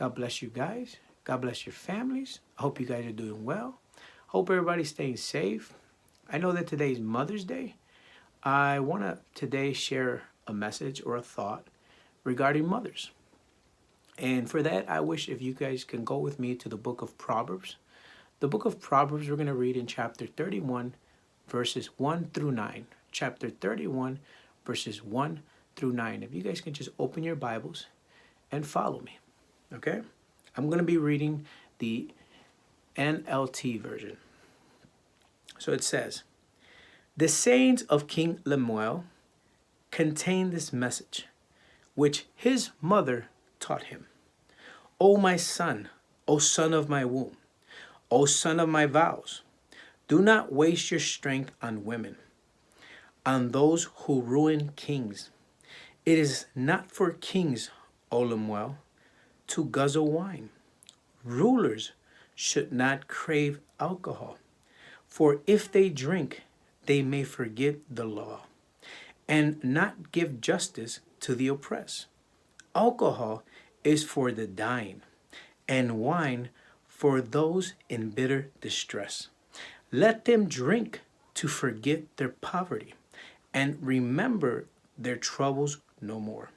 God bless you guys. God bless your families. I hope you guys are doing well. Hope everybody's staying safe. I know that today is Mother's Day. I want to today share a message or a thought regarding mothers. And for that, I wish if you guys can go with me to the book of Proverbs. The book of Proverbs, we're going to read in chapter 31, verses 1 through 9. Chapter 31, verses 1 through 9. If you guys can just open your Bibles and follow me, okay? I'm going to be reading the NLT version. So it says, "The sayings of King Lemuel contain this message, which his mother taught him. O my son, O son of my womb, O son of my vows, do not waste your strength on women, on those who ruin kings. It is not for kings, O Lemuel, to guzzle wine. Rulers should not crave alcohol, for if they drink, they may forget the law and not give justice to the oppressed. Alcohol is for the dying, and wine for those in bitter distress. Let them drink to forget their poverty and remember their troubles no more.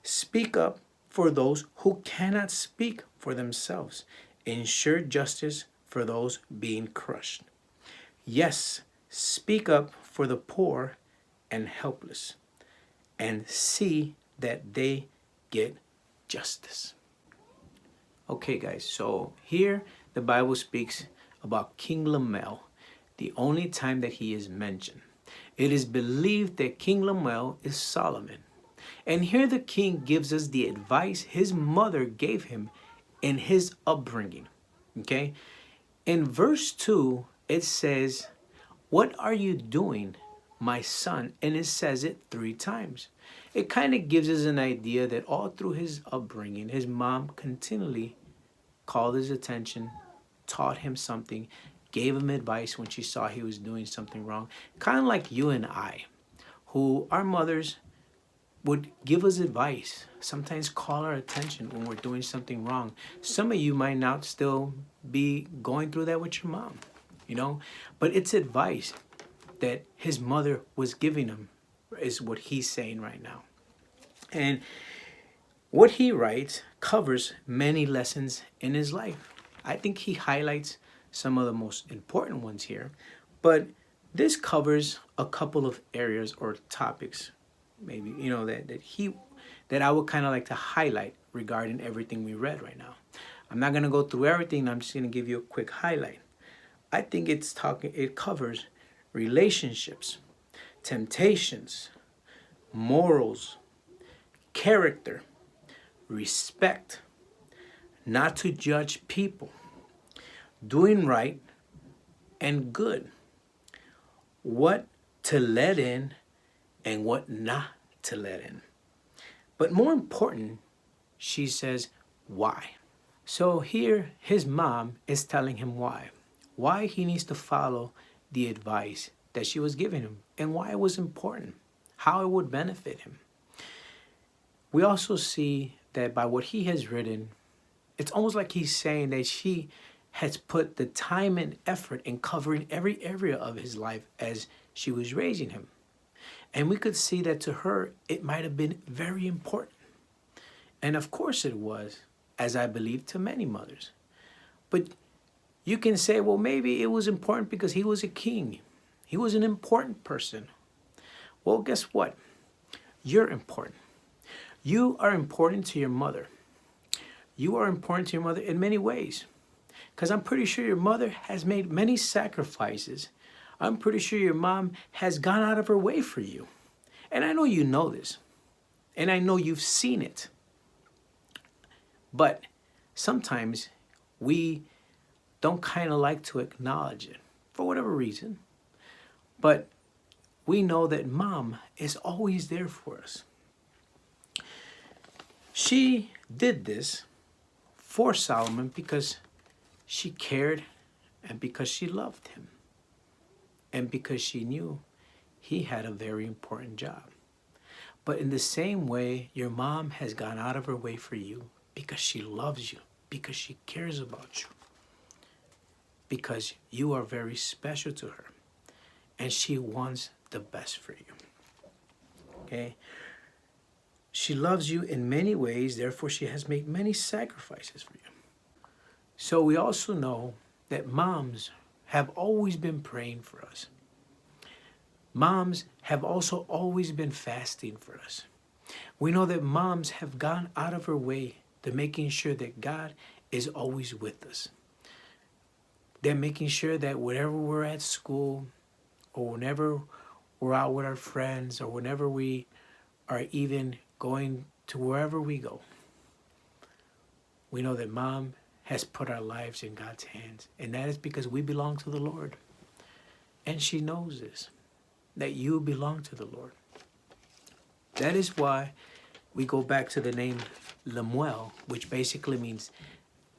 Speak up for those who cannot speak for themselves. Ensure justice for those being crushed. Yes, speak up for the poor and helpless, and see that they get justice." Okay, guys, so here the Bible speaks about King Lemuel, the only time that he is mentioned. It is believed that King Lemuel is Solomon. And here the king gives us the advice his mother gave him in his upbringing. Okay? In verse 2, it says, "What are you doing, my son?" And it says it 3 times. It kind of gives us an idea that all through his upbringing, his mom continually called his attention, taught him something, gave him advice when she saw he was doing something wrong. Kind of like you and I, who our mothers would give us advice, sometimes call our attention when we're doing something wrong. Some of you might not still be going through that with your mom, but it's advice that his mother was giving him is what he's saying right now. And what he writes covers many lessons in his life. I think he highlights some of the most important ones here, but this covers a couple of areas or topics, maybe, that I would kind of like to highlight regarding everything we read right now. I'm not going to go through everything. I'm just going to give you a quick highlight. I think it covers relationships, temptations, morals, character, respect, not to judge people, doing right and good, what to let in and what not to let in. But more important, she says, why. So here his mom is telling him why he needs to follow the advice that she was giving him and why it was important, how it would benefit him. We also see that by what he has written, it's almost like he's saying that she has put the time and effort in covering every area of his life as she was raising him. And we could see that to her, it might have been very important. And of course it was, as I believe to many mothers. But you can say, well, maybe it was important because he was a king. He was an important person. Well, guess what? You're important. You are important to your mother. You are important to your mother in many ways. Because I'm pretty sure your mother has made many sacrifices. I'm pretty sure your mom has gone out of her way for you. And I know you know this. And I know you've seen it. But sometimes we don't kind of like to acknowledge it for whatever reason. But we know that mom is always there for us. She did this for Solomon because she cared and because she loved him and because she knew he had a very important job. But in the same way, your mom has gone out of her way for you. because she loves you, because she cares about you, because you are very special to her, and she wants the best for you. Okay? She loves you in many ways, therefore she has made many sacrifices for you. So we also know that moms have always been praying for us. Moms have also always been fasting for us. We know that moms have gone out of her way to making sure that God is always with us. They're making sure that whenever we're at school, or whenever we're out with our friends, or whenever we are even going to wherever we go, we know that mom has put our lives in God's hands. And that is because we belong to the Lord. And she knows this, that you belong to the Lord. That is why we go back to the name Lemuel, which basically means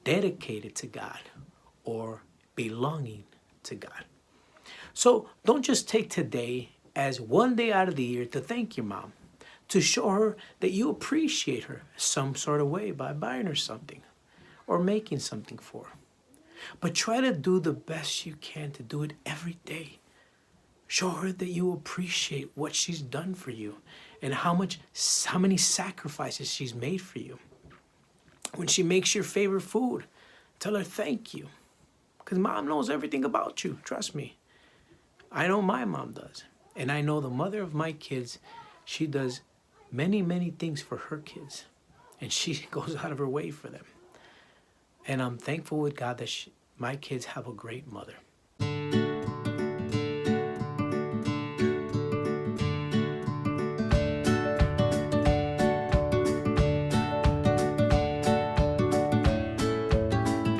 dedicated to God or belonging to God. So don't just take today as one day out of the year to thank your mom, to show her that you appreciate her some sort of way by buying her something or making something for her. But try to do the best you can to do it every day. Show her that you appreciate what she's done for you and how many sacrifices she's made for you. When she makes your favorite food, tell her thank you. Because mom knows everything about you, trust me. I know my mom does. And I know the mother of my kids, she does many, many things for her kids. And she goes out of her way for them. And I'm thankful with God that my kids have a great mother.